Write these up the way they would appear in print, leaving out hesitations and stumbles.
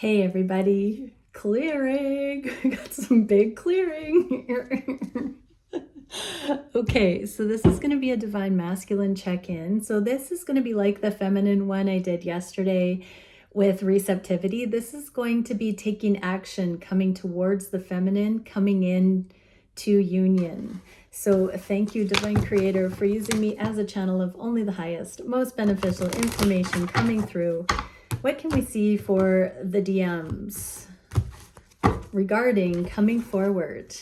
Hey everybody, clearing. We got some big clearing here. Okay, so this is going to be a divine masculine check-in. So this is going to be like the feminine one I did yesterday with receptivity. This is going to be taking action, coming towards the feminine, coming in to union. So thank you, Divine Creator, for using me as a channel of only the highest, most beneficial information coming through. What can we see for the DMs regarding coming forward,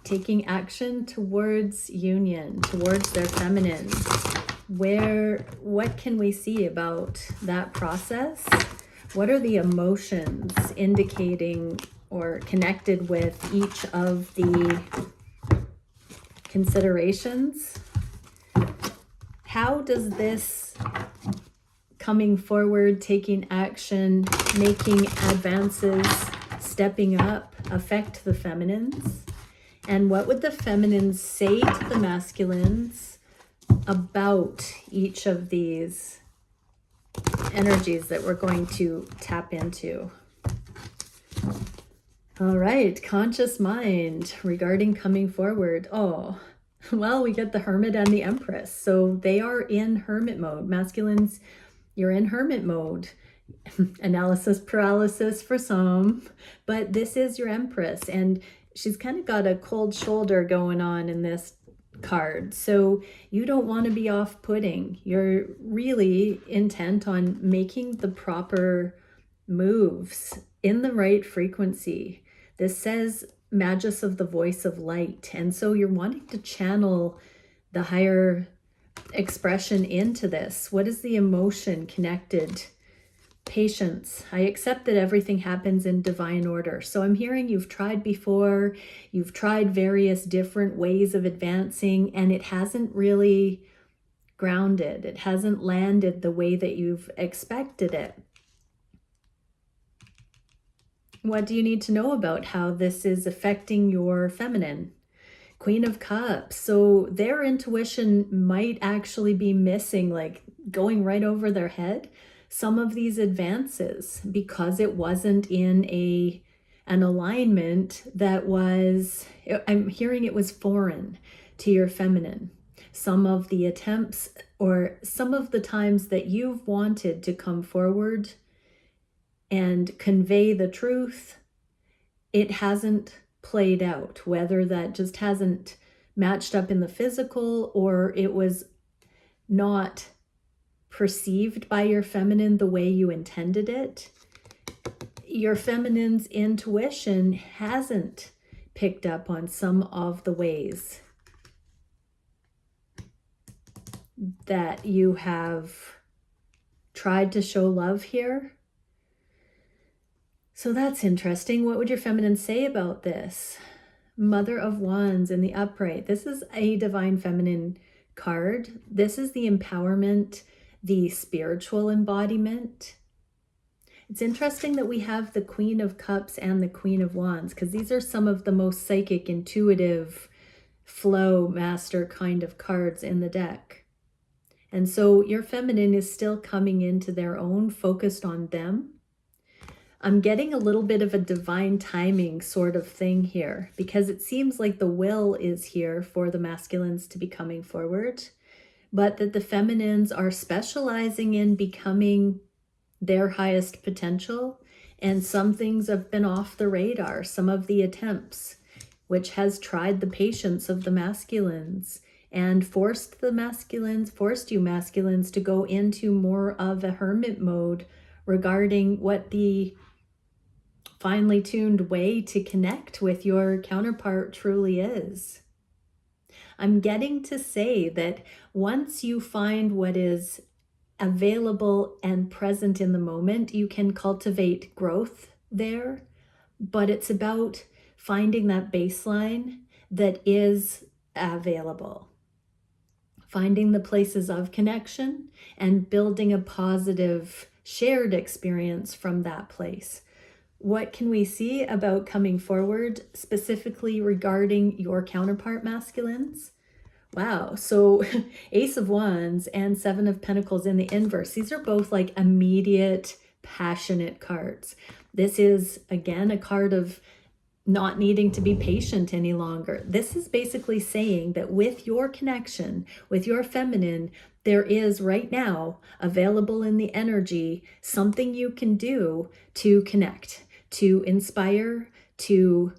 taking action towards union, towards their feminine? What can we see about that process? What are the emotions indicating or connected with each of the considerations? How does this coming forward, taking action, making advances, stepping up, affect the feminines? And what would the feminines say to the masculines about each of these energies that we're going to tap into? All right, conscious mind regarding coming forward. Oh, well, we get the Hermit and the Empress. So they are in Hermit mode. Masculines, you're in Hermit mode. Analysis paralysis for some, but this is your Empress, and she's kind of got a cold shoulder going on in this card. So you don't want to be off-putting. You're really intent on making the proper moves in the right frequency. This says Magus of the voice of light, and so you're wanting to channel the higher expression into this. What is the emotion connected? Patience. I accept that everything happens in divine order. So I'm hearing you've tried before, you've tried various different ways of advancing, and it hasn't really grounded. It hasn't landed the way that you've expected it. What do you need to know about how this is affecting your feminine? Queen of Cups. So their intuition might actually be missing, like going right over their head, some of these advances, because it wasn't in an alignment that was, I'm hearing it was foreign to your feminine. Some of the attempts or some of the times that you've wanted to come forward and convey the truth, it hasn't played out, whether that just hasn't matched up in the physical or it was not perceived by your feminine the way you intended it. Your feminine's intuition hasn't picked up on some of the ways that you have tried to show love here. So that's interesting. What would your feminine say about this? Mother of Wands in the upright. This is a divine feminine card. This is the empowerment, the spiritual embodiment. It's interesting that we have the Queen of Cups and the Queen of Wands, because these are some of the most psychic, intuitive, flow master kind of cards in the deck. And so your feminine is still coming into their own, focused on them. I'm getting a little bit of a divine timing sort of thing here, because it seems like the will is here for the masculines to be coming forward, but that the feminines are specializing in becoming their highest potential. And some things have been off the radar, some of the attempts, which has tried the patience of the masculines and forced you masculines to go into more of a hermit mode regarding what the finely tuned way to connect with your counterpart truly is. I'm getting to say that once you find what is available and present in the moment, you can cultivate growth there, but it's about finding that baseline that is available, finding the places of connection and building a positive shared experience from that place. What can we see about coming forward specifically regarding your counterpart masculines? Wow, so Ace of Wands and Seven of Pentacles in the inverse. These are both like immediate, passionate cards. This is, again, a card of not needing to be patient any longer. This is basically saying that with your connection, with your feminine, there is right now available in the energy something you can do to connect, to inspire, to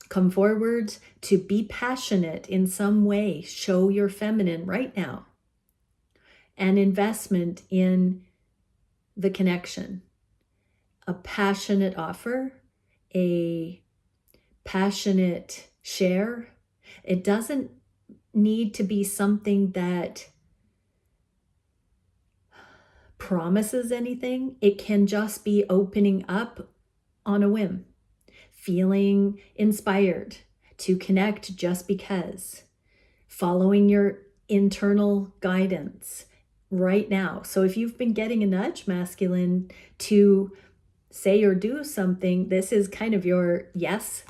come forward, to be passionate in some way. Show your feminine right now. An investment in the connection, a passionate offer, a passionate share. It doesn't need to be something that promises anything. It can just be opening up on a whim, feeling inspired to connect just because, following your internal guidance right now. So if you've been getting a nudge, masculine, to say or do something, this is kind of your yes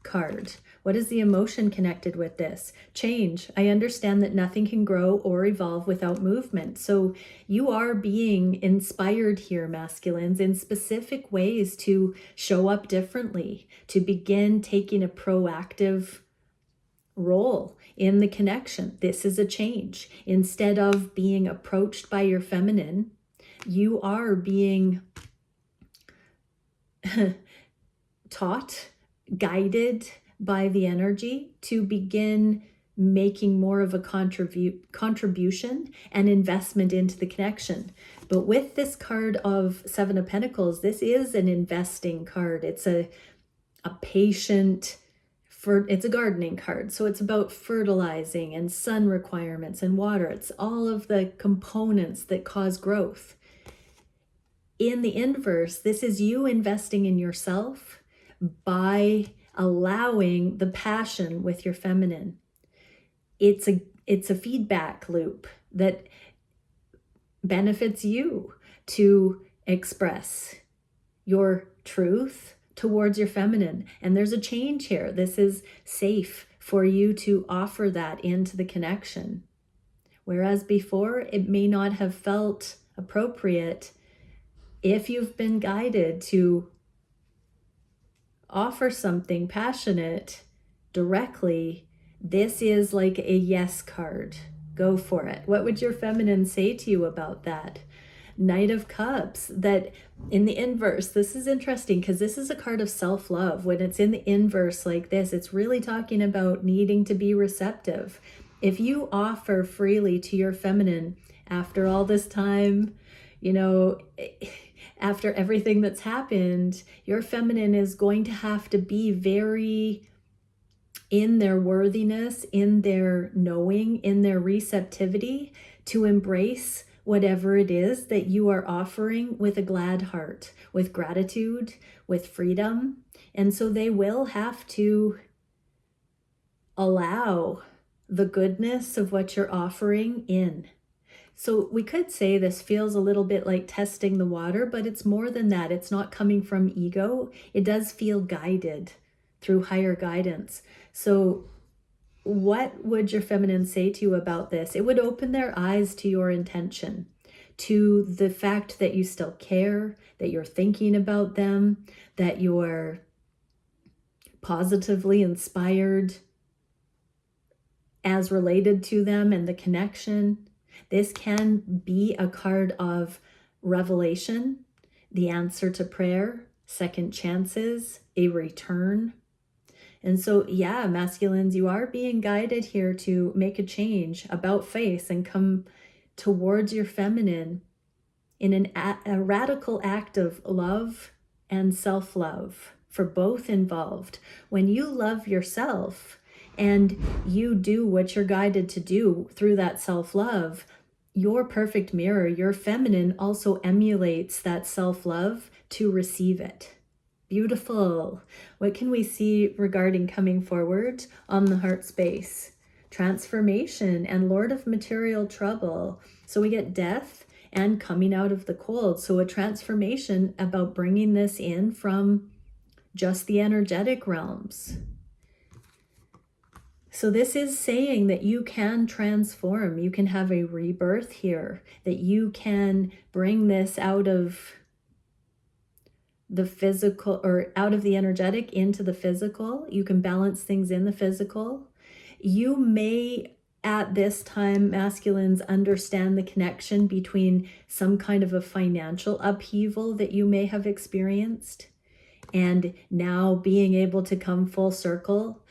card. What is the emotion connected with this? Change. I understand that nothing can grow or evolve without movement. So you are being inspired here, masculines, in specific ways to show up differently, to begin taking a proactive role in the connection. This is a change. Instead of being approached by your feminine, you are being taught, guided by the energy to begin making more of a contribution and investment into the connection. But with this card of Seven of Pentacles, this is an investing card. It's a patient, it's a gardening card. So it's about fertilizing and sun requirements and water. It's all of the components that cause growth. In the inverse, this is you investing in yourself by allowing the passion with your feminine. It's a feedback loop that benefits you to express your truth towards your feminine. And there's a change here. This is safe for you to offer that into the connection. Whereas before, it may not have felt appropriate. If you've been guided to offer something passionate directly, this is like a yes card. Go for it. What would your feminine say to you about that? Knight of Cups, that in the inverse, this is interesting because this is a card of self-love. When it's in the inverse like this, it's really talking about needing to be receptive. If you offer freely to your feminine after all this time, after everything that's happened, your feminine is going to have to be very in their worthiness, in their knowing, in their receptivity to embrace whatever it is that you are offering with a glad heart, with gratitude, with freedom. And so they will have to allow the goodness of what you're offering in. So we could say this feels a little bit like testing the water, but it's more than that. It's not coming from ego. It does feel guided through higher guidance. So what would your feminine say to you about this? It would open their eyes to your intention, to the fact that you still care, that you're thinking about them, that you're positively inspired as related to them and the connection. This can be a card of revelation, the answer to prayer, second chances, a return. And so, yeah, masculines, you are being guided here to make a change about face and come towards your feminine in a radical act of love and self-love for both involved. When you love yourself and you do what you're guided to do through that self-love, your perfect mirror, your feminine, also emulates that self-love to receive it. Beautiful. What can we see regarding coming forward on the heart space? Transformation and Lord of Material Trouble. So we get death and coming out of the cold. So a transformation about bringing this in from just the energetic realms. So this is saying that you can transform. You can have a rebirth here, that you can bring this out of the physical, or out of the energetic into the physical. You can balance things in the physical. You may, at this time, masculines, understand the connection between some kind of a financial upheaval that you may have experienced, and now being able to come full circle,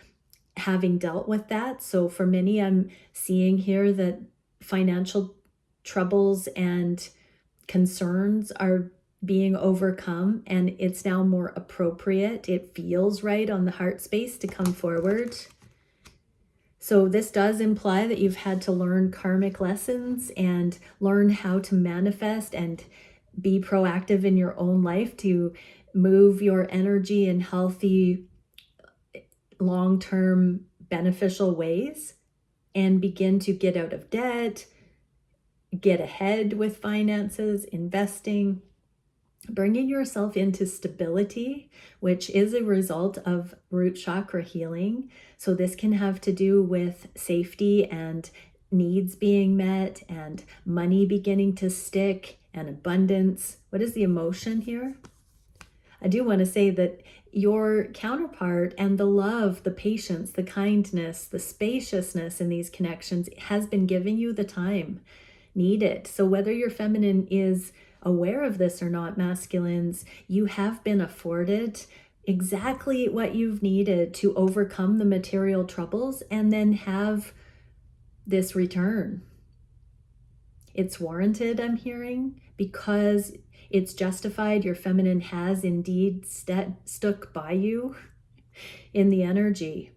having dealt with that. So for many, I'm seeing here that financial troubles and concerns are being overcome, and it's now more appropriate. It feels right on the heart space to come forward. So this does imply that you've had to learn karmic lessons and learn how to manifest and be proactive in your own life to move your energy in healthy, long-term, beneficial ways, and begin to get out of debt, get ahead with finances, investing, bringing yourself into stability, which is a result of root chakra healing. So this can have to do with safety and needs being met and money beginning to stick and abundance. What is the emotion here? I do want to say that your counterpart and the love, the patience, the kindness, the spaciousness in these connections has been giving you the time needed. So whether your feminine is aware of this or not, masculines, you have been afforded exactly what you've needed to overcome the material troubles and then have this return. It's warranted, I'm hearing, because it's justified. Your feminine has indeed stuck by you in the energy.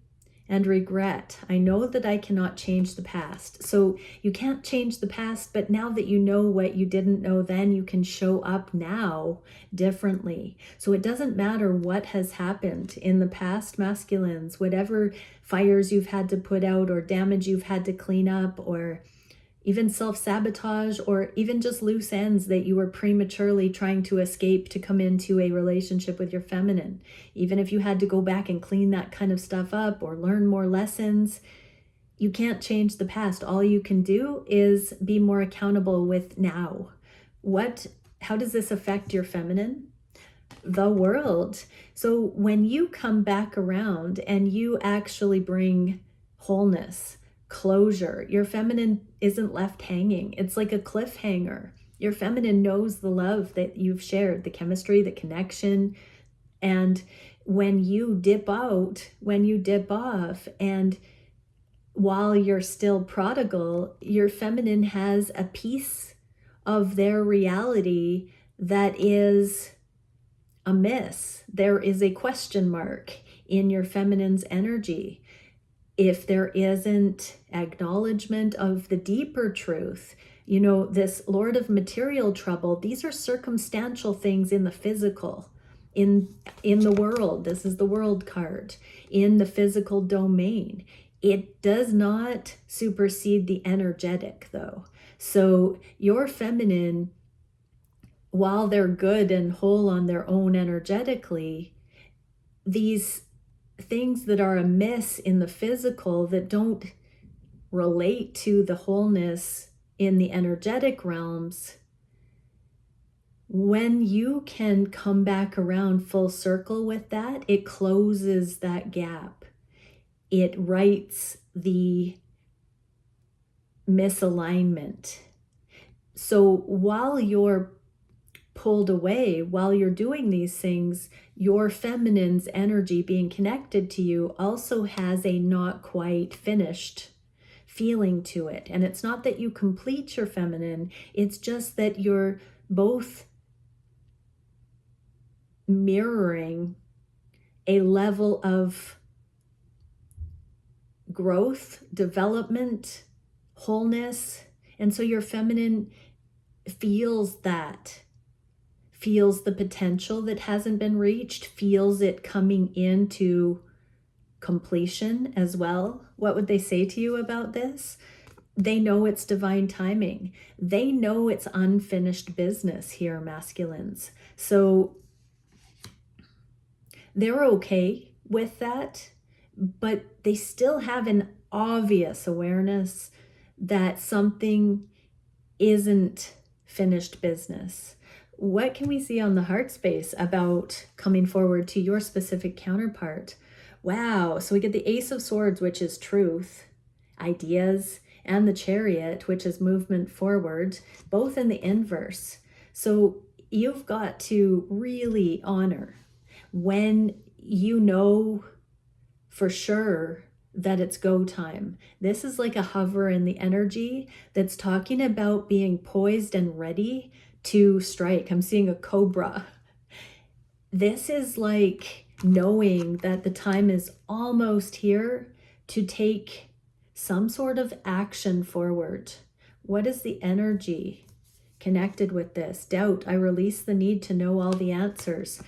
And regret. I know that I cannot change the past. So you can't change the past, but now that you know what you didn't know then, you can show up now differently. So it doesn't matter what has happened in the past, masculines, whatever fires you've had to put out or damage you've had to clean up, or even self-sabotage, or even just loose ends that you were prematurely trying to escape to come into a relationship with your feminine. Even if you had to go back and clean that kind of stuff up or learn more lessons, you can't change the past. All you can do is be more accountable with now. How does this affect your feminine? The world. So when you come back around and you actually bring wholeness, closure, your feminine isn't left hanging. It's like a cliffhanger. Your feminine knows the love that you've shared, the chemistry, the connection. And when you dip out, when you dip off, and while you're still prodigal, your feminine has a piece of their reality that is amiss. There is a question mark in your feminine's energy. If there isn't acknowledgement of the deeper truth, this Lord of material trouble, these are circumstantial things in the physical, in the world. This is the world card, in the physical domain. It does not supersede the energetic, though. So your feminine, while they're good and whole on their own energetically, these things that are amiss in the physical that don't relate to the wholeness in the energetic realms, when you can come back around full circle with that, it closes that gap. It rights the misalignment. So while you're pulled away, while you're doing these things, your feminine's energy being connected to you also has a not quite finished feeling to it. And it's not that you complete your feminine, it's just that you're both mirroring a level of growth, development, wholeness. And so your feminine feels that, feels the potential that hasn't been reached, feels it coming into completion as well. What would they say to you about this? They know it's divine timing. They know it's unfinished business here, masculines. So they're okay with that, but they still have an obvious awareness that something isn't finished business. what can we see on the heart space about coming forward to your specific counterpart? Wow. So we get the Ace of Swords, which is truth, ideas, and the Chariot, which is movement forward, both in the inverse. So you've got to really honor when you know for sure that it's go time. This is like a hover in the energy that's talking about being poised and ready to strike. I'm seeing a cobra. This is like knowing that the time is almost here to take some sort of action forward. What is the energy connected with this? Doubt. I release the need to know all the answers.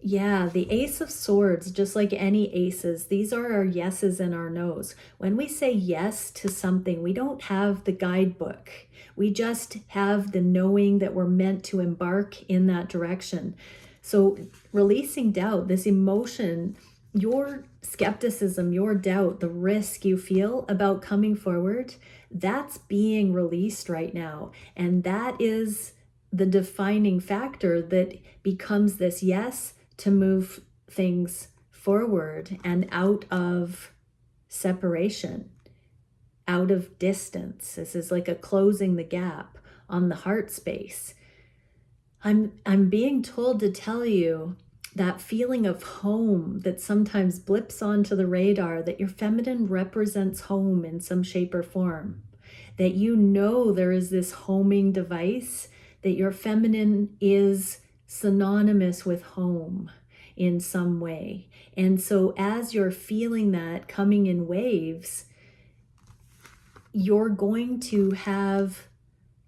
Yeah, the Ace of Swords, just like any aces, these are our yeses and our nos. When we say yes to something, we don't have the guidebook. We just have the knowing that we're meant to embark in that direction. So releasing doubt, this emotion, your skepticism, your doubt, the risk you feel about coming forward, that's being released right now. And that is the defining factor that becomes this yes to move things forward and out of separation, out of distance. This is like a closing the gap on the heart space. I'm being told to tell you that feeling of home that sometimes blips onto the radar, that your feminine represents home in some shape or form, that you know there is this homing device, that your feminine is synonymous with home in some way. And so as you're feeling that coming in waves, you're going to have,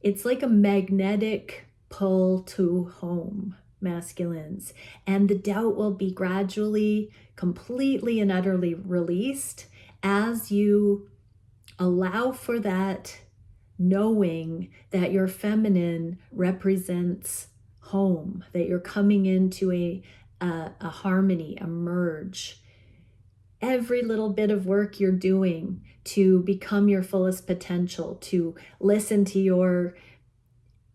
it's like a magnetic pull to home, masculines. And the doubt will be gradually, completely and utterly released as you allow for that knowing that your feminine represents home, that you're coming into a harmony, a merge. Every little bit of work you're doing to become your fullest potential, to listen to your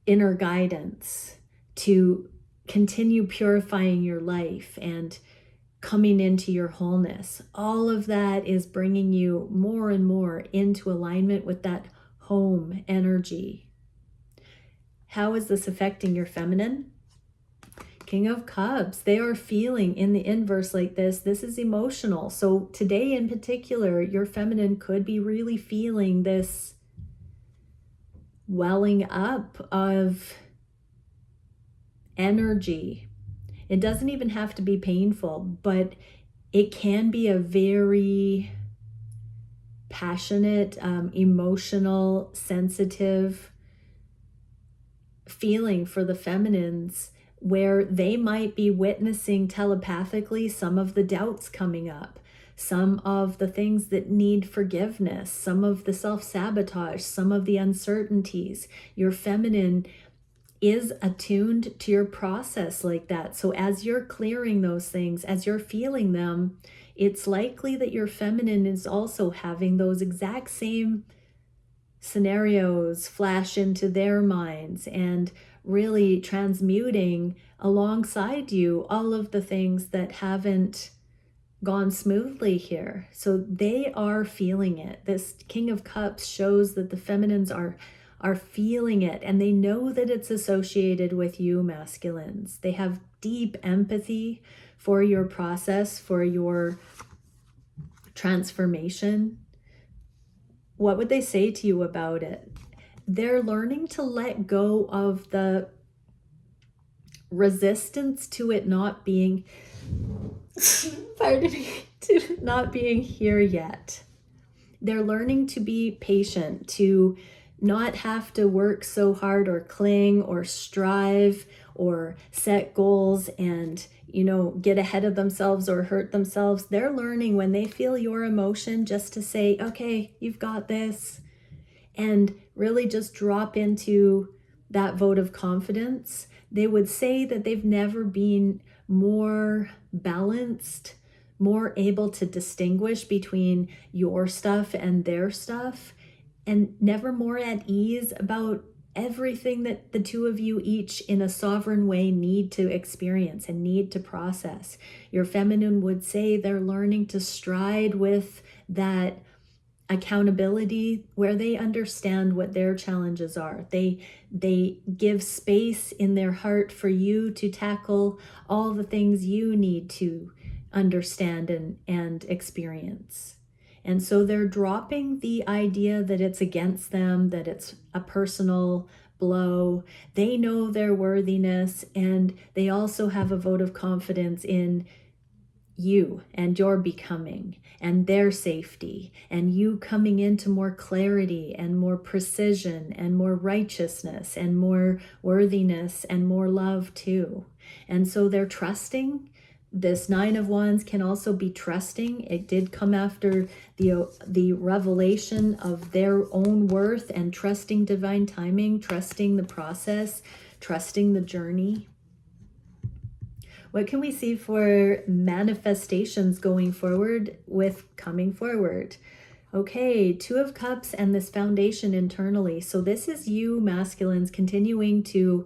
inner guidance, to continue purifying your life and coming into your wholeness. All of that is bringing you more and more into alignment with that home energy. How is this affecting your feminine? King of Cups, they are feeling in the inverse like this. This is emotional. So today in particular, your feminine could be really feeling this welling up of energy. It doesn't even have to be painful, but it can be a very passionate, emotional, sensitive feeling for the feminines, where they might be witnessing telepathically some of the doubts coming up, some of the things that need forgiveness, some of the self-sabotage, some of the uncertainties. Your feminine is attuned to your process like that. So as you're clearing those things, as you're feeling them, it's likely that your feminine is also having those exact same scenarios flash into their minds and really transmuting alongside you all of the things that haven't gone smoothly here. So they are feeling it. This King of Cups shows that the feminines are feeling it, and they know that it's associated with you, masculines. They have deep empathy for your process, for your transformation. What would they say to you about it? They're learning to let go of the resistance to it not being, pardon me, to not being here yet. They're learning to be patient, to not have to work so hard or cling or strive or set goals and, get ahead of themselves or hurt themselves. They're learning when they feel your emotion just to say, okay, you've got this, and really just drop into that vote of confidence. They would say that they've never been more balanced, more able to distinguish between your stuff and their stuff, and never more at ease about everything that the two of you each in a sovereign way need to experience and need to process. Your feminine would say they're learning to stride with that accountability where they understand what their challenges are. They give space in their heart for you to tackle all the things you need to understand and experience. And so they're dropping the idea that it's against them, that it's a personal blow. They know their worthiness, and they also have a vote of confidence in you and your becoming and their safety, and you coming into more clarity and more precision and more righteousness and more worthiness and more love too. And so they're trusting. This Nine of Wands can also be trusting. It did come after the revelation of their own worth and trusting divine timing, trusting the process, trusting the journey. What can we see for manifestations going forward with coming forward? Okay, Two of Cups and this foundation internally. So this is you, masculines, continuing to,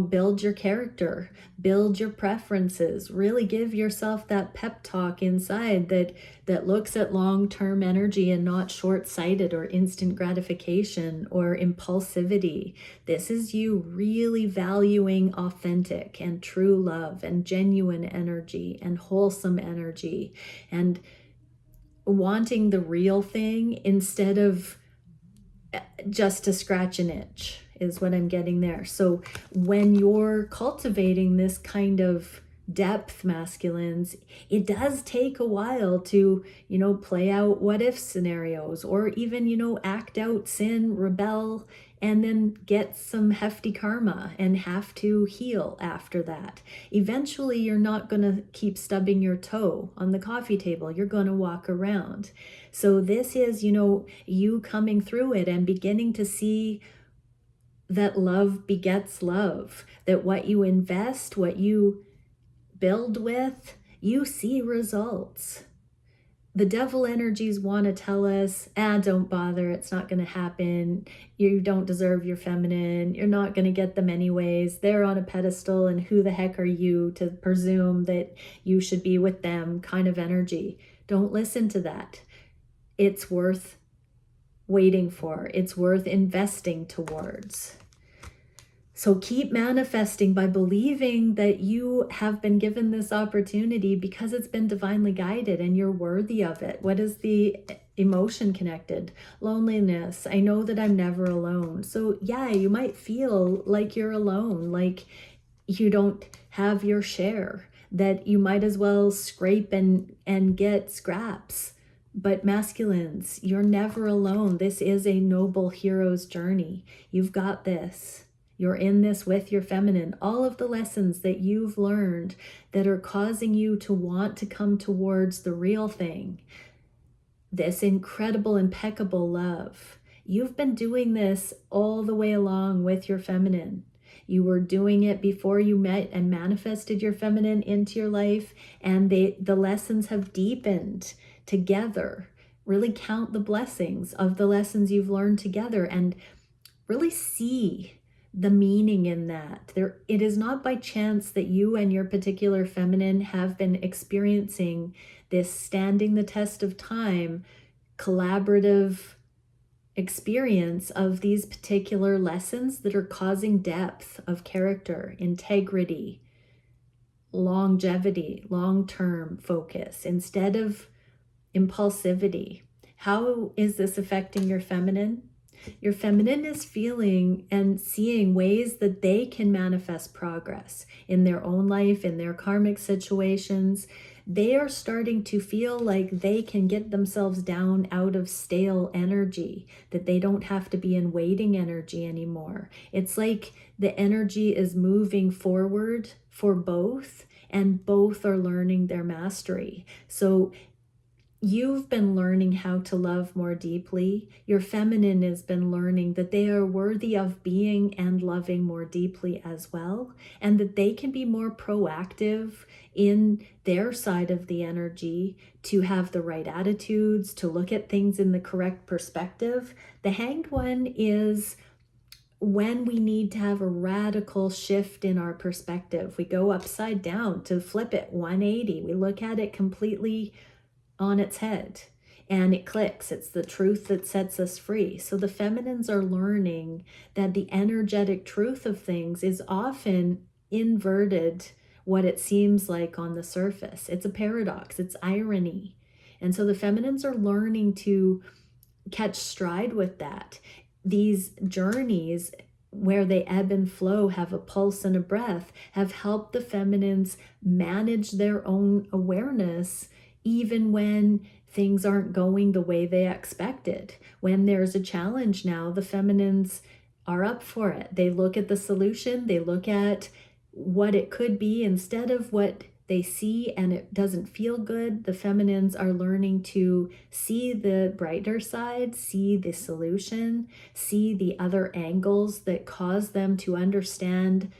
build your character, build your preferences, really give yourself that pep talk inside that looks at long-term energy and not short-sighted or instant gratification or impulsivity. This is you really valuing authentic and true love and genuine energy and wholesome energy and wanting the real thing instead of just to scratch an itch is what I'm getting there. So when you're cultivating this kind of depth, masculines, it does take a while to, play out what if scenarios, or even, act out sin, rebel, and then get some hefty karma and have to heal after that. Eventually, you're not going to keep stubbing your toe on the coffee table. You're going to walk around. So this is, you coming through it and beginning to see that love begets love, that what you invest, what you build with, you see results. The devil energies want to tell us, don't bother, it's not going to happen. You don't deserve your feminine. You're not going to get them anyways. They're on a pedestal, and who the heck are you to presume that you should be with them kind of energy. Don't listen to that. It's worth waiting for. It's worth investing towards. So keep manifesting by believing that you have been given this opportunity because it's been divinely guided and you're worthy of it. What is the emotion connected? Loneliness. I know that I'm never alone. So yeah, you might feel like you're alone, like you don't have your share, that you might as well scrape and get scraps. But masculines, you're never alone. This is a noble hero's journey. You've got this. You're in this with your feminine. All of the lessons that you've learned that are causing you to want to come towards the real thing, this incredible, impeccable love. You've been doing this all the way along with your feminine. You were doing it before you met and manifested your feminine into your life, and the lessons have deepened together. Really count the blessings of the lessons you've learned together and really see the meaning in that. It is not by chance that you and your particular feminine have been experiencing this standing the test of time, collaborative experience of these particular lessons that are causing depth of character, integrity, longevity, long-term focus instead of impulsivity. How is this affecting your feminine? Your feminine is feeling and seeing ways that they can manifest progress in their own life, in their karmic situations. They are starting to feel like they can get themselves down out of stale energy, that they don't have to be in waiting energy anymore. It's like the energy is moving forward for both, and both are learning their mastery. So you've been learning how to love more deeply. Your feminine has been learning that they are worthy of being and loving more deeply as well, and that they can be more proactive in their side of the energy to have the right attitudes, to look at things in the correct perspective. The Hanged One is when we need to have a radical shift in our perspective, we go upside down to flip it 180. We look at it completely on its head and it clicks. It's the truth that sets us free. So the feminines are learning that the energetic truth of things is often inverted what it seems like on the surface. It's a paradox, it's irony. And so the feminines are learning to catch stride with that. These journeys where they ebb and flow, have a pulse and a breath, have helped the feminines manage their own awareness even when things aren't going the way they expected. When there's a challenge now, the feminines are up for it. They look at the solution, they look at what it could be instead of what they see and it doesn't feel good. The feminines are learning to see the brighter side, see the solution, see the other angles that cause them to understand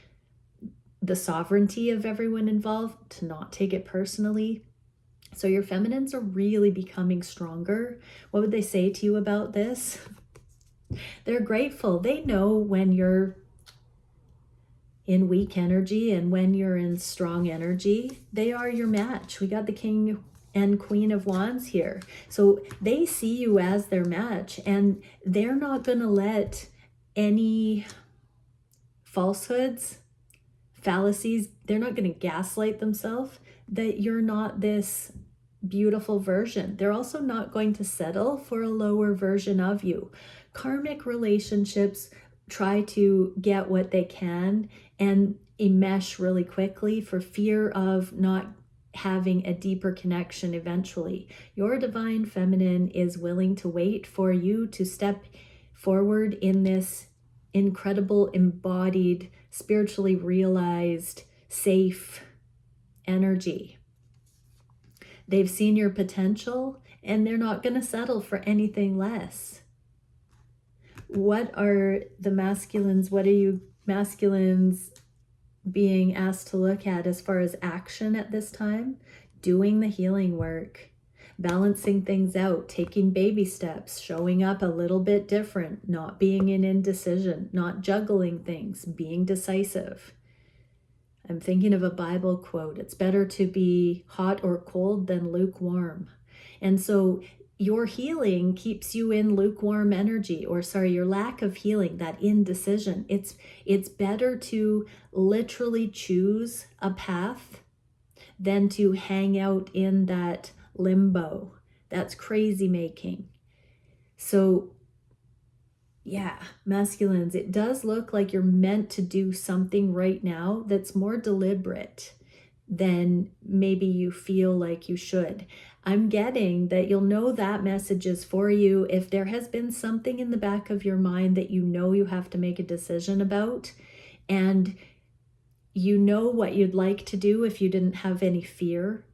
the sovereignty of everyone involved, to not take it personally. So your feminines are really becoming stronger. What would they say to you about this? They're grateful. They know when you're in weak energy and when you're in strong energy. They are your match. We got the King and Queen of Wands here. So they see you as their match, and they're not going to let any falsehoods, fallacies, they're not going to gaslight themselves that you're not this beautiful version. They're also not going to settle for a lower version of you. Karmic relationships try to get what they can and enmesh really quickly for fear of not having a deeper connection eventually. Your divine feminine is willing to wait for you to step forward in this incredible, embodied, spiritually realized, safe energy. They've seen your potential and they're not going to settle for anything less. What are the masculines? What are you masculines being asked to look at as far as action at this time? Doing the healing work, balancing things out, taking baby steps, showing up a little bit different, not being in indecision, not juggling things, being decisive. I'm thinking of a Bible quote. It's better to be hot or cold than lukewarm. And so your healing keeps you in lukewarm energy, or your lack of healing, that indecision. It's better to literally choose a path than to hang out in that limbo. That's crazy making. So yeah, masculines, it does look like you're meant to do something right now that's more deliberate than maybe you feel like you should. I'm getting that you'll know that message is for you if there has been something in the back of your mind that you know you have to make a decision about, and you know what you'd like to do if you didn't have any fear,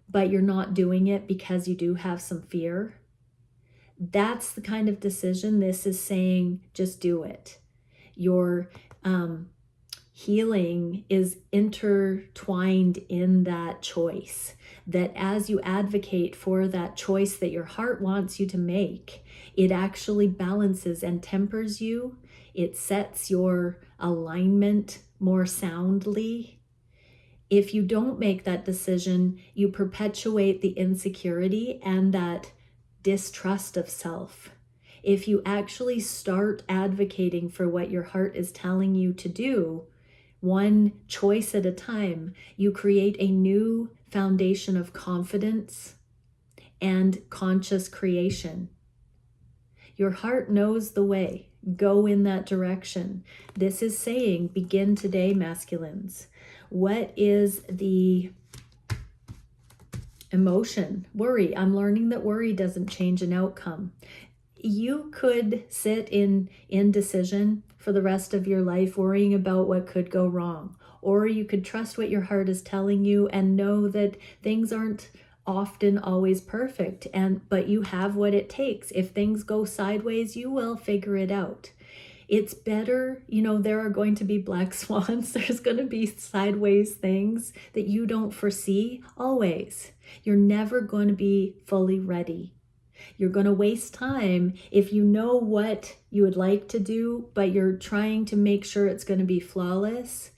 but you're not doing it because you do have some fear. That's the kind of decision this is saying, just do it. Your healing is intertwined in that choice, that as you advocate for that choice that your heart wants you to make, it actually balances and tempers you. It sets your alignment more soundly. If you don't make that decision, you perpetuate the insecurity and that distrust of self. If you actually start advocating for what your heart is telling you to do, one choice at a time, you create a new foundation of confidence and conscious creation. Your heart knows the way. Go in that direction. This is saying, begin today, masculines. What is the emotion? Worry. I'm learning that worry doesn't change an outcome. You could sit in indecision for the rest of your life worrying about what could go wrong. Or you could trust what your heart is telling you and know that things aren't often always perfect, but you have what it takes. If things go sideways, you will figure it out. It's better, there are going to be black swans. There's going to be sideways things that you don't foresee always. You're never going to be fully ready. You're going to waste time if you know what you would like to do, but you're trying to make sure it's going to be flawless.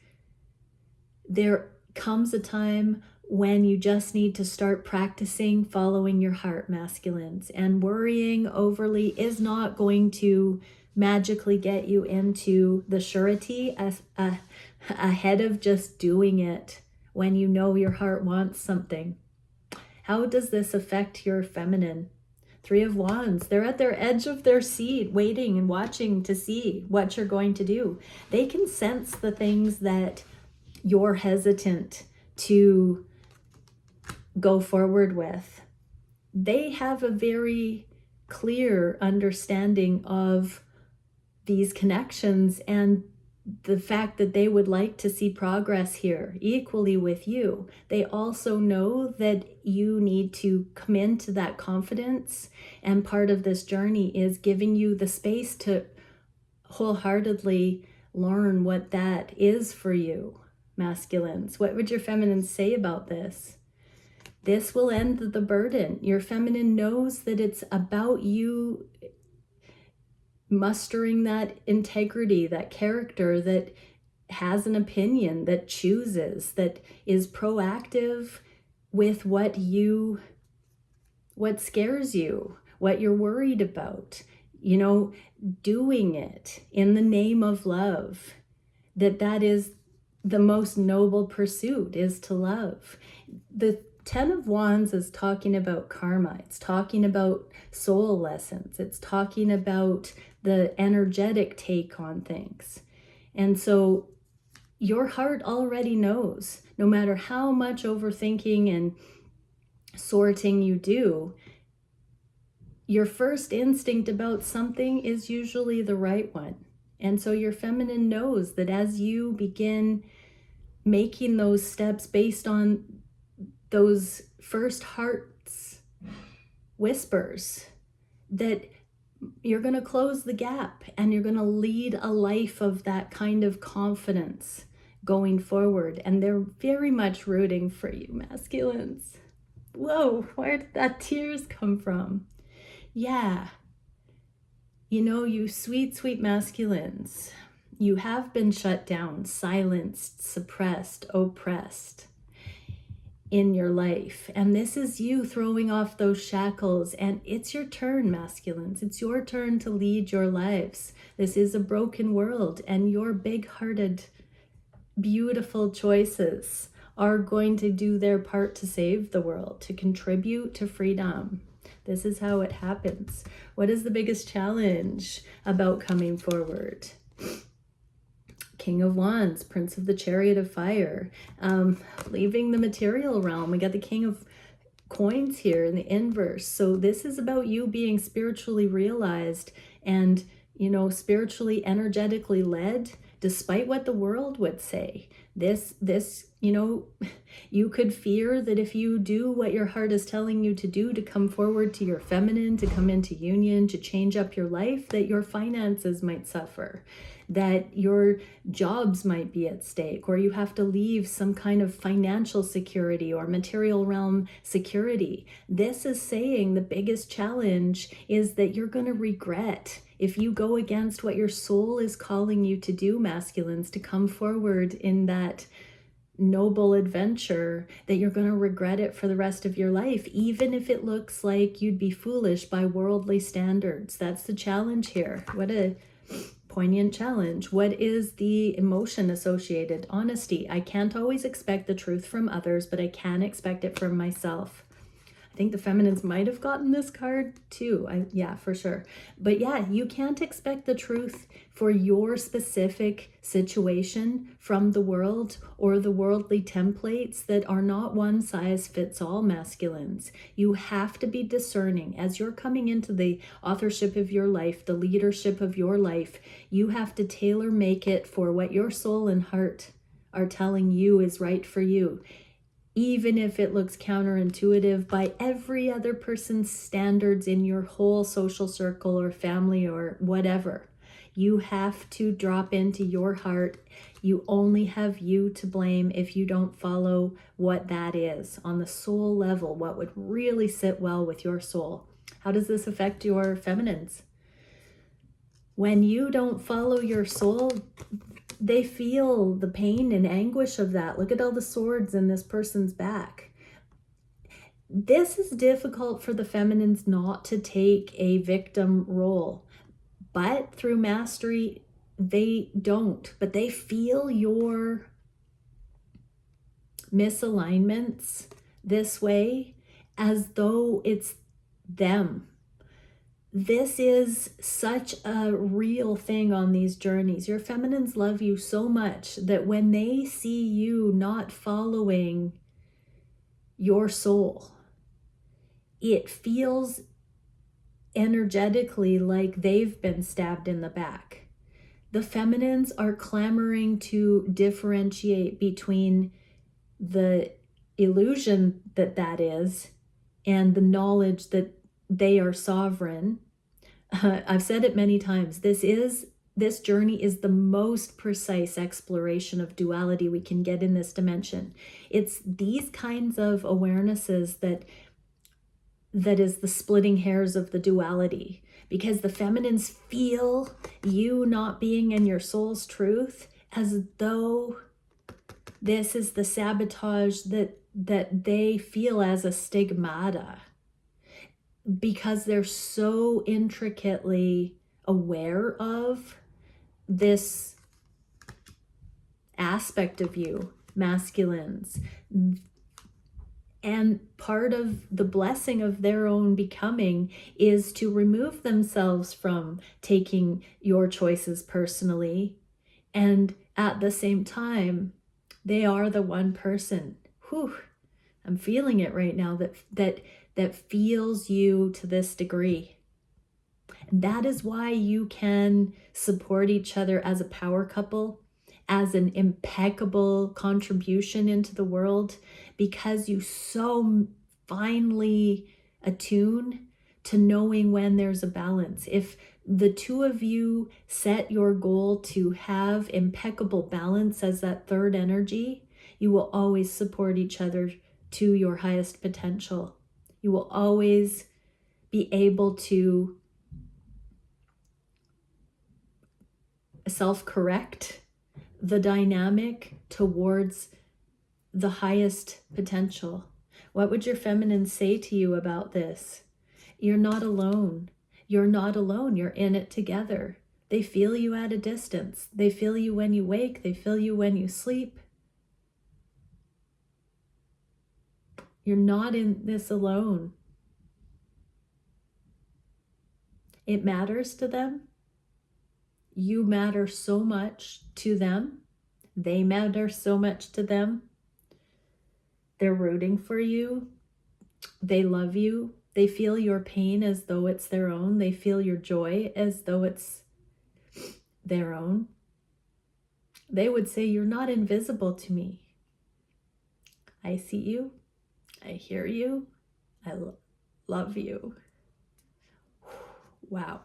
There comes a time when you just need to start practicing following your heart, masculines, and worrying overly is not going to magically get you into the surety ahead of just doing it when you know your heart wants something. How does this affect your feminine? 3 of Wands, they're at their edge of their seat, waiting and watching to see what you're going to do. They can sense the things that you're hesitant to go forward with. They have a very clear understanding of these connections and the fact that they would like to see progress here equally with you. They also know that you need to come into that confidence, and part of this journey is giving you the space to wholeheartedly learn what that is for you, masculines. What would your feminines say about this? This will end the burden. Your feminine knows that it's about you mustering that integrity, that character that has an opinion, that chooses, that is proactive with what scares you, what you're worried about, doing it in the name of love. That is the most noble pursuit, is to love. The 10 of Wands is talking about karma. It's talking about soul lessons. It's talking about the energetic take on things. And so your heart already knows, no matter how much overthinking and sorting you do, your first instinct about something is usually the right one. And so your feminine knows that as you begin making those steps based on those first heart's whispers, that you're going to close the gap and you're going to lead a life of that kind of confidence going forward. And they're very much rooting for you, masculines. Whoa, where did that tears come from? Yeah. You sweet, sweet masculines, you have been shut down, silenced, suppressed, oppressed in your life. And this is you throwing off those shackles. And it's your turn, masculines. It's your turn to lead your lives. This is a broken world, and your big-hearted, beautiful choices are going to do their part to save the world, to contribute to freedom. This is how it happens. What is the biggest challenge about coming forward? King of Wands, Prince of the Chariot of Fire, leaving the material realm. We got the King of Coins here in the inverse. So this is about you being spiritually realized and, spiritually, energetically led, despite what the world would say. This, you could fear that if you do what your heart is telling you to do, to come forward to your feminine, to come into union, to change up your life, that your finances might suffer, that your jobs might be at stake, or you have to leave some kind of financial security or material realm security. This is saying the biggest challenge is that you're going to regret if you go against what your soul is calling you to do, masculines, to come forward in that noble adventure, that you're going to regret it for the rest of your life, even if it looks like you'd be foolish by worldly standards. That's the challenge here. What a poignant challenge. What is the emotion associated? Honesty. I can't always expect the truth from others, but I can expect it from myself. I think the feminines might have gotten this card too. Yeah, for sure. But yeah, you can't expect the truth for your specific situation from the world or the worldly templates that are not one size fits all, masculines. You have to be discerning as you're coming into the authorship of your life, the leadership of your life. You have to tailor make it for what your soul and heart are telling you is right for you, even if it looks counterintuitive by every other person's standards in your whole social circle or family or whatever. You have to drop into your heart. You only have you to blame if you don't follow what that is on the soul level, what would really sit well with your soul. How does this affect your feminines? When you don't follow your soul, they feel the pain and anguish of that. Look at all the swords in this person's back. This is difficult for the feminines not to take a victim role, but through mastery, they don't. But they feel your misalignments this way as though it's them. This is such a real thing on these journeys. Your feminines love you so much that when they see you not following your soul, it feels energetically like they've been stabbed in the back. The feminines are clamoring to differentiate between the illusion that that is and the knowledge that they are sovereign. I've said it many times. This journey is the most precise exploration of duality we can get in this dimension. It's these kinds of awarenesses that is the splitting hairs of the duality, because the feminines feel you not being in your soul's truth as though this is the sabotage that they feel as a stigmata, because they're so intricately aware of this aspect of you, masculines. And part of the blessing of their own becoming is to remove themselves from taking your choices personally. And at the same time, they are the one person, I'm feeling it right now, that feels you to this degree. And that is why you can support each other as a power couple, as an impeccable contribution into the world, because you so finely attune to knowing when there's a balance. If the two of you set your goal to have impeccable balance as that third energy, you will always support each other to your highest potential. You will always be able to self-correct the dynamic towards the highest potential. What would your feminine say to you about this? You're not alone. You're not alone. You're in it together. They feel you at a distance. They feel you when you wake. They feel you when you sleep. You're not in this alone. It matters to them. You matter so much to them. They matter so much to them. They're rooting for you. They love you. They feel your pain as though it's their own. They feel your joy as though it's their own. They would say, you're not invisible to me. I see you. I hear you. I love you. Wow.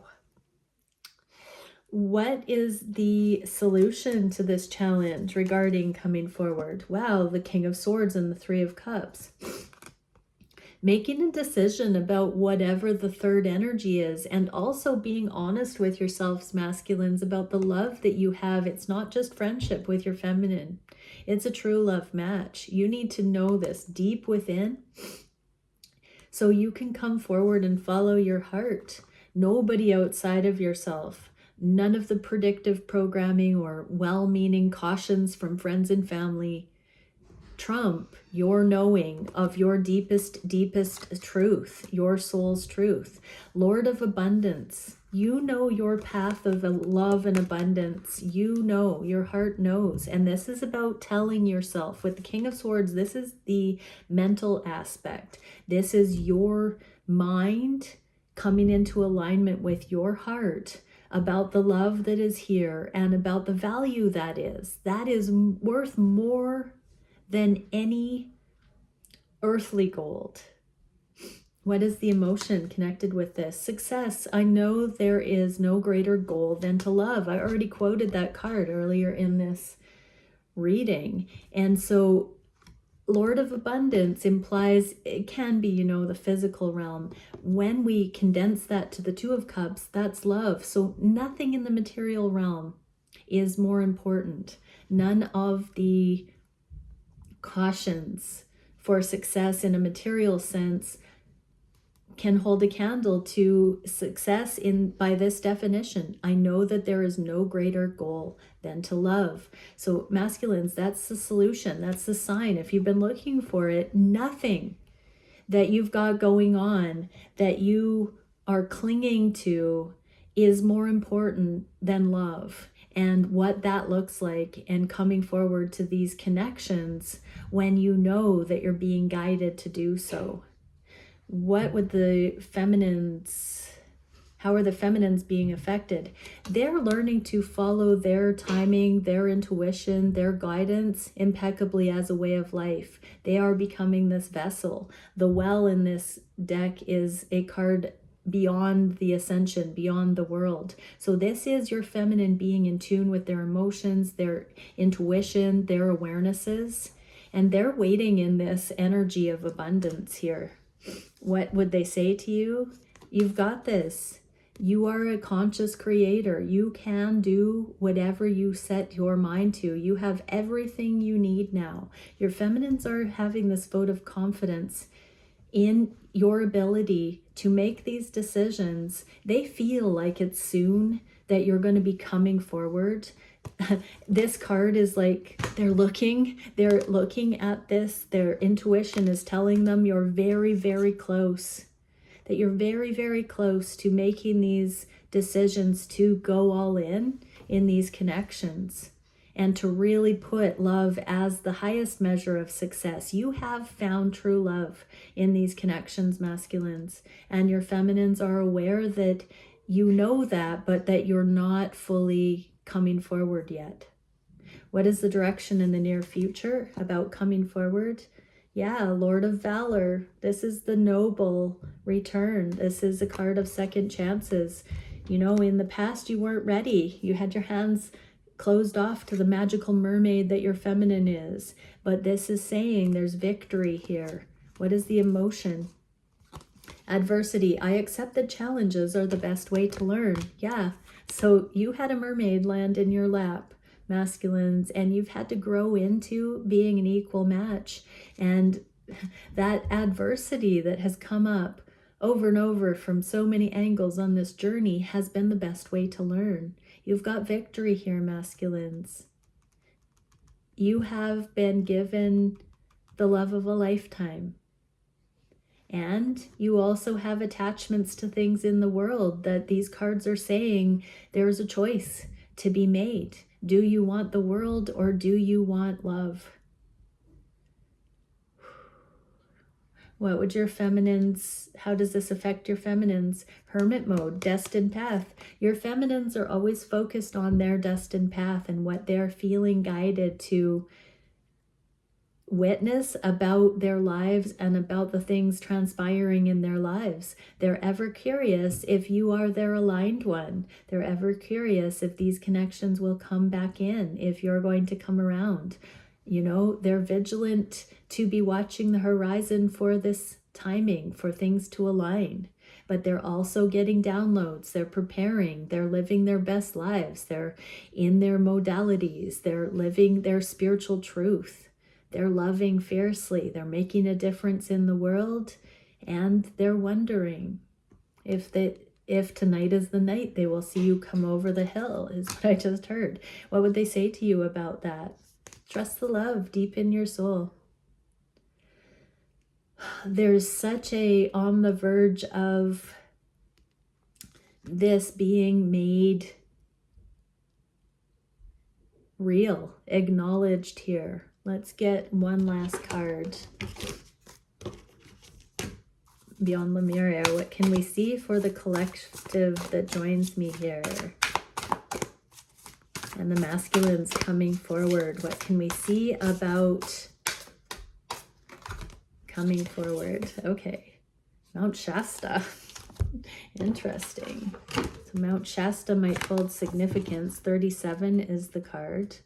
What is the solution to this challenge regarding coming forward? Wow, the King of Swords and the Three of Cups. Making a decision about whatever the third energy is, and also being honest with yourselves, masculines, about the love that you have. It's not just friendship with your feminine. It's a true love match. You need to know this deep within so you can come forward and follow your heart. Nobody outside of yourself. None of the predictive programming or well-meaning cautions from friends and family trump your knowing of your deepest truth, your soul's truth. Lord of abundance, you know your path of love and abundance. You know, your heart knows. And this is about telling yourself. With the King of Swords, this is the mental aspect. This is your mind coming into alignment with your heart about the love that is here and about the value that is. That is worth more than any earthly gold. What is the emotion connected with this? Success. I know there is no greater goal than to love. I already quoted that card earlier in this reading. And so Lord of Abundance implies it can be, you know, the physical realm. When we condense that to the Two of Cups, that's love. So nothing in the material realm is more important. None of the cautions for success in a material sense can hold a candle to success in by this definition. I know that there is no greater goal than to love. So masculines, that's the solution. That's the sign. If you've been looking for it, nothing that you've got going on that you are clinging to is more important than love, and what that looks like, and coming forward to these connections when you know that you're being guided to do so. What would the feminines, how are the feminines being affected? They're learning to follow their timing, their intuition, their guidance impeccably as a way of life. They are becoming this vessel. The well in this deck is a card beyond the ascension, beyond the world. So this is your feminine being in tune with their emotions, their intuition, their awarenesses, and they're waiting in this energy of abundance here. What would they say to you? You've got this. You are a conscious creator. You can do whatever you set your mind to. You have everything you need now. Your feminines are having this vote of confidence in your ability to make these decisions. They feel like it's soon that you're going to be coming forward. This card is like they're looking at this. Their intuition is telling them you're very, very close, that you're very, very close to making these decisions to go all in these connections and to really put love as the highest measure of success. You have found true love in these connections, masculines, and your feminines are aware that you know that, but that you're not fully coming forward yet. What is the direction in the near future about coming forward? Yeah, Lord of Valor. This is the noble return. This is a card of second chances. You know, in the past you weren't ready. You had your hands closed off to the magical mermaid that your feminine is. But this is saying there's victory here. What is the emotion? Adversity. I accept that challenges are the best way to learn. Yeah. So you had a mermaid land in your lap, masculines, and you've had to grow into being an equal match. And that adversity that has come up over and over from so many angles on this journey has been the best way to learn. You've got victory here, masculines. You have been given the love of a lifetime. And you also have attachments to things in the world that these cards are saying there's a choice to be made. Do you want the world or do you want love? What would your feminines, how does this affect your feminines? Hermit mode, destined path. Your feminines are always focused on their destined path and what they're feeling guided to witness about their lives and about the things transpiring in their lives. They're ever curious if you are their aligned one. They're ever curious if these connections will come back in, if you're going to come around. You know, they're vigilant to be watching the horizon for this timing, for things to align. But they're also getting downloads. They're preparing. They're living their best lives. They're in their modalities. They're living their spiritual truth. They're loving fiercely. They're making a difference in the world. And they're wondering if tonight is the night they will see you come over the hill, is what I just heard. What would they say to you about that? Trust the love deep in your soul. There's such a on the verge of this being made real, acknowledged here. Let's get one last card. Beyond Lemuria, what can we see for the collective that joins me here? And the masculines coming forward. What can we see about coming forward? Okay. Mount Shasta. Interesting. So Mount Shasta might hold significance. 37 is the card.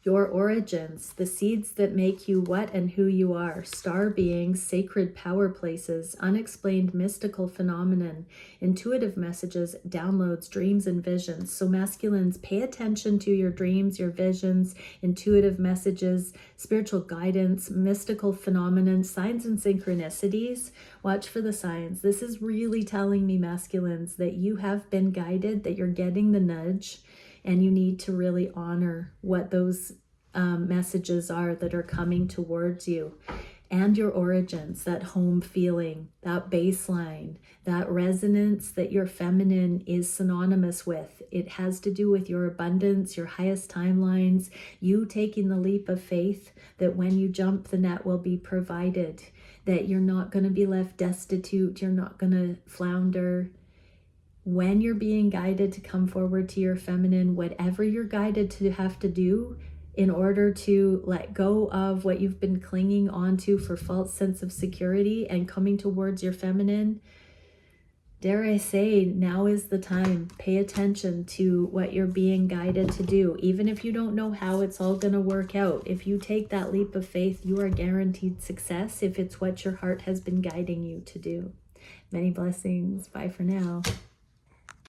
Your origins, the seeds that make you what and who you are, star beings, sacred power places, unexplained mystical phenomenon, intuitive messages, downloads, dreams, and visions. So masculines, pay attention to your dreams, your visions, intuitive messages, spiritual guidance, mystical phenomenon, signs and synchronicities. Watch for the signs. This is really telling me, masculines, that you have been guided, that you're getting the nudge, and you need to really honor what those messages are that are coming towards you. And your origins, that home feeling, that baseline, that resonance that your feminine is synonymous with. It has to do with your abundance, your highest timelines, you taking the leap of faith that when you jump, the net will be provided, that you're not going to be left destitute, you're not going to flounder. When you're being guided to come forward to your feminine, whatever you're guided to have to do in order to let go of what you've been clinging onto for false sense of security and coming towards your feminine, dare I say, now is the time. Pay attention to what you're being guided to do. Even if you don't know how it's all going to work out, if you take that leap of faith, you are guaranteed success if it's what your heart has been guiding you to do. Many blessings. Bye for now.